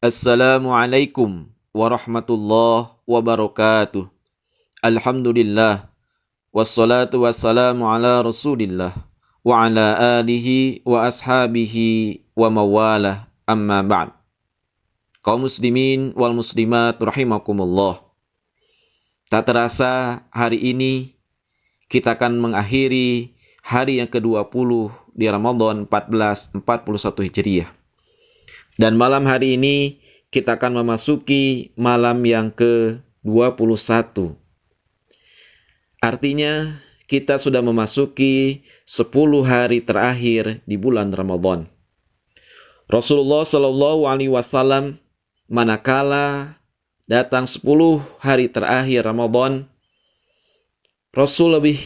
Assalamualaikum warahmatullahi wabarakatuh. Alhamdulillah. Wassalatu wassalamu ala rasulillah. Wa ala alihi wa ashabihi wa mawalah. Amma ba'd. Kaum muslimin wal muslimat rahimakumullah. Tak terasa hari ini kita akan mengakhiri hari yang ke-20 di Ramadan 1441 Hijriah. Dan malam hari ini kita akan memasuki malam yang ke-21. Artinya kita sudah memasuki 10 hari terakhir di bulan Ramadan. Rasulullah Shallallahu Alaihi Wasallam manakala datang 10 hari terakhir Ramadan, Rasul lebih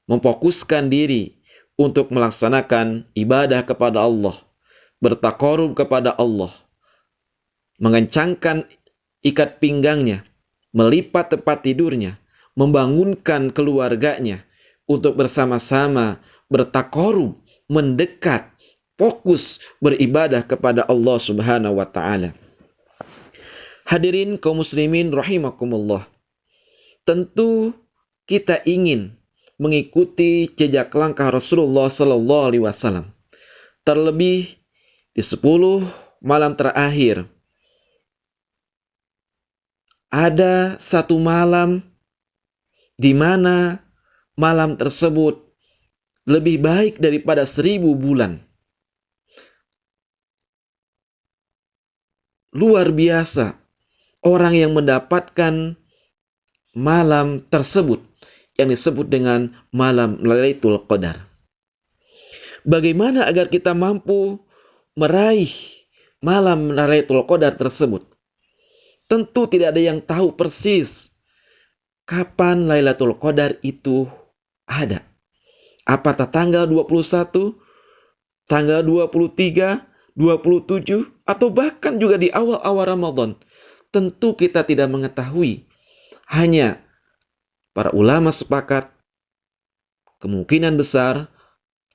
memfokuskan diri untuk melaksanakan ibadah kepada Allah, bertaqarrub kepada Allah, mengencangkan ikat pinggangnya, melipat tempat tidurnya, membangunkan keluarganya untuk bersama-sama bertaqarrub, mendekat, fokus beribadah kepada Allah Subhanahu wa taala. Hadirin kaum muslimin rahimakumullah. Tentu kita ingin mengikuti jejak langkah Rasulullah sallallahu alaihi wasallam. Terlebih di 10 malam terakhir, ada satu malam di mana malam tersebut lebih baik daripada 1000 bulan. Luar biasa orang yang mendapatkan malam tersebut yang disebut dengan malam Lailatul Qadar. Bagaimana agar kita mampu meraih malam Lailatul Qadar tersebut? Tentu tidak ada yang tahu persis kapan Lailatul Qadar itu ada. Apakah tanggal 21, tanggal 23, 27, atau bahkan juga di awal-awal Ramadan? Tentu kita tidak mengetahui. Hanya para ulama sepakat kemungkinan besar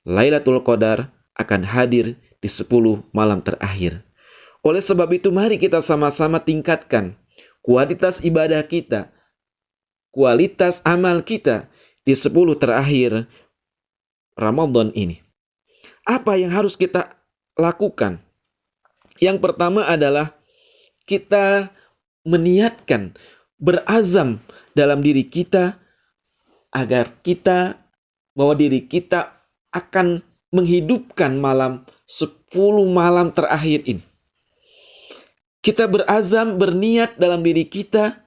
Lailatul Qadar akan hadir di 10 malam terakhir. Oleh sebab itu mari kita sama-sama tingkatkan kualitas ibadah kita, kualitas amal kita di 10 terakhir Ramadan ini. Apa yang harus kita lakukan? Yang pertama adalah kita meniatkan, berazam dalam diri kita agar kita bahwa diri kita akan menghidupkan malam 10 malam terakhir ini. Kita berazam, berniat dalam diri kita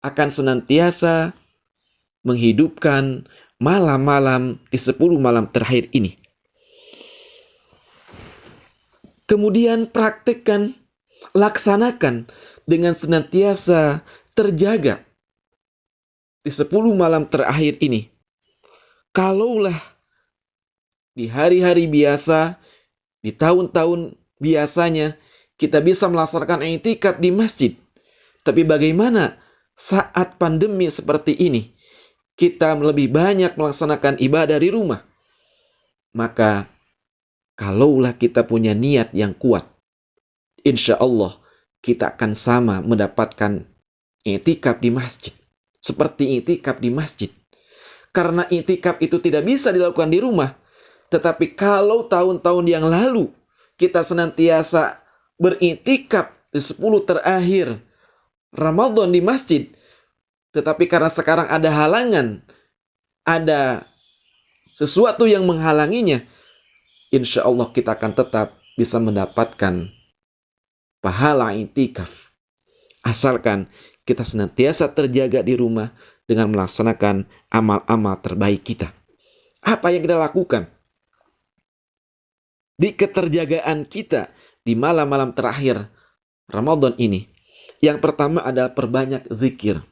akan senantiasa menghidupkan malam-malam di 10 malam terakhir ini. Kemudian praktekkan, laksanakan dengan senantiasa terjaga di 10 malam terakhir ini. Kalaulah di hari-hari biasa, di tahun-tahun biasanya kita bisa melaksanakan i'tikaf di masjid, tapi bagaimana saat pandemi seperti ini kita lebih banyak melaksanakan ibadah di rumah? Maka kalaulah kita punya niat yang kuat, insya Allah kita akan sama mendapatkan i'tikaf di masjid, seperti i'tikaf di masjid. Karena i'tikaf itu tidak bisa dilakukan di rumah. Tetapi kalau tahun-tahun yang lalu kita senantiasa beriktikaf di 10 terakhir Ramadan di masjid, tetapi karena sekarang ada halangan, ada sesuatu yang menghalanginya, insya Allah kita akan tetap bisa mendapatkan pahala i'tikaf. Asalkan kita senantiasa terjaga di rumah dengan melaksanakan amal-amal terbaik kita. Apa yang kita lakukan di keterjagaan kita di malam-malam terakhir Ramadan ini? Yang pertama adalah perbanyak zikir,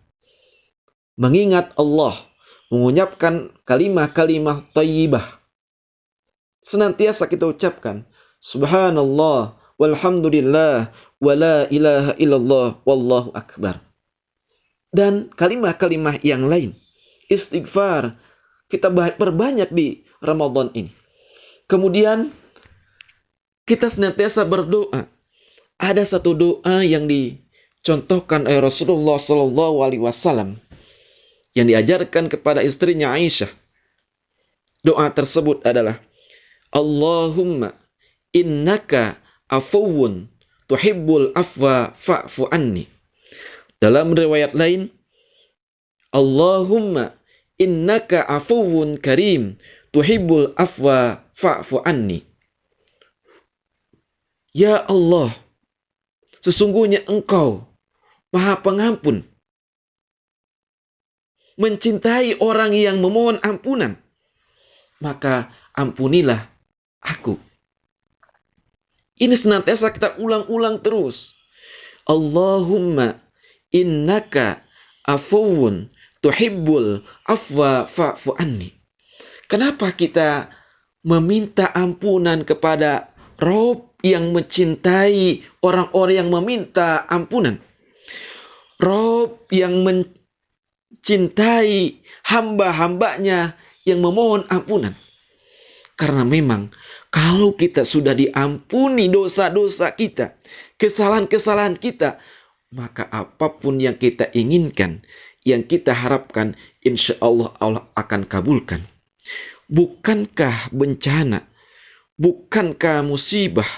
mengingat Allah, mengucapkan kalimah-kalimah thayyibah. Senantiasa kita ucapkan subhanallah walhamdulillah wala ilaha illallah wallahu akbar. Dan kalimah-kalimah yang lain, istighfar, kita perbanyak di Ramadan ini. Kemudian kita senantiasa berdoa ada satu doa yang dicontohkan oleh Rasulullah SAW yang diajarkan kepada istrinya Aisyah. Doa tersebut adalah Allahumma innaka afuwun tuhibbul afwa fa'fu anni. Dalam riwayat lain, Allahumma innaka afuwun karim tuhibbul afwa fa'fu anni. Ya Allah, sesungguhnya Engkau Maha Pengampun, mencintai orang yang memohon ampunan, maka ampunilah aku. Ini senantiasa kita ulang-ulang terus. Allahumma innaka afuwun tuhibbul afwa fa'fu anni. Kenapa kita meminta ampunan kepada Rob yang mencintai orang-orang yang meminta ampunan? Rob yang mencintai hamba-hambanya yang memohon ampunan. Karena memang kalau kita sudah diampuni dosa-dosa kita, kesalahan-kesalahan kita, maka apapun yang kita inginkan, yang kita harapkan, insya Allah Allah akan kabulkan. Bukankah bencana, bukankah musibah,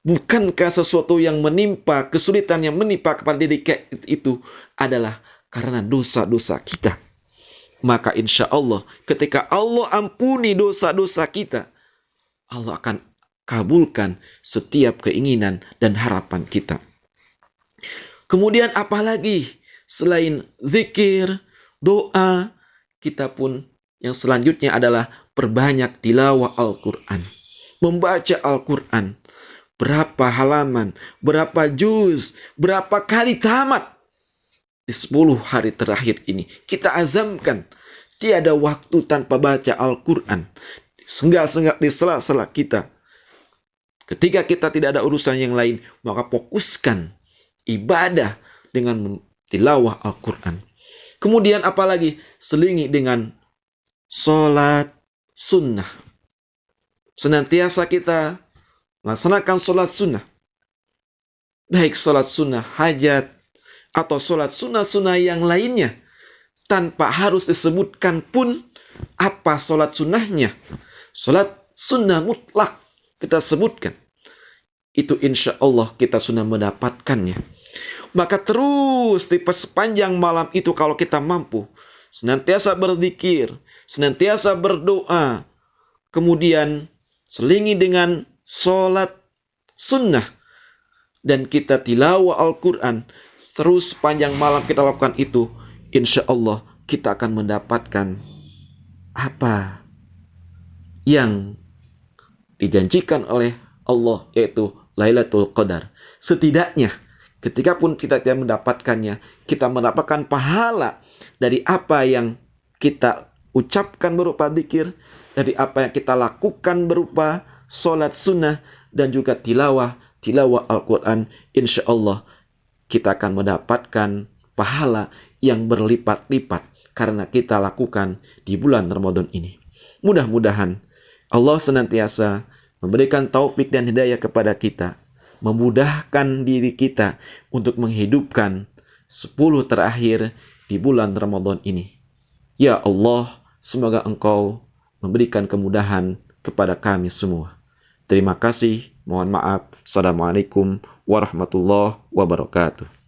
bukankah sesuatu yang menimpa, kesulitan yang menimpa kepada diri kita itu adalah karena dosa-dosa kita? Maka insya Allah ketika Allah ampuni dosa-dosa kita, Allah akan kabulkan setiap keinginan dan harapan kita. Kemudian apalagi selain zikir, doa, kita pun yang selanjutnya adalah perbanyak tilawah Al-Quran. Membaca Al-Quran. Berapa halaman, berapa juz, berapa kali tamat. Di 10 hari terakhir ini kita azamkan tiada waktu tanpa baca Al-Quran. Senggak-senggak di sela-sela kita. Ketika kita tidak ada urusan yang lain, maka fokuskan ibadah dengan tilawah Al-Quran. Kemudian apalagi selingi dengan sholat sunnah. Senantiasa kita melaksanakan sholat sunnah. Baik sholat sunnah hajat atau sholat sunnah-sunnah yang lainnya. Tanpa harus disebutkan pun apa sholat sunnahnya. Sholat sunnah mutlak kita sebutkan. Itu insya Allah kita sudah mendapatkannya. Maka terus di sepanjang malam itu kalau kita mampu, senantiasa berzikir, senantiasa berdoa, kemudian selingi dengan sholat sunnah, dan kita tilawah Al-Quran, terus sepanjang malam kita lakukan itu, insya Allah kita akan mendapatkan apa yang dijanjikan oleh Allah, yaitu Lailatul Qadar. Setidaknya ketika pun kita tidak mendapatkannya, kita mendapatkan pahala dari apa yang kita ucapkan berupa zikir, dari apa yang kita lakukan berupa sholat sunnah, dan juga tilawah Al-Quran. Insya Allah kita akan mendapatkan pahala yang berlipat-lipat karena kita lakukan di bulan Ramadan ini. Mudah-mudahan Allah senantiasa memberikan taufik dan hidayah kepada kita, memudahkan diri kita untuk menghidupkan 10 terakhir di bulan Ramadan ini. Ya Allah, semoga Engkau memberikan kemudahan kepada kami semua. Terima kasih, mohon maaf. Assalamualaikum warahmatullahi wabarakatuh.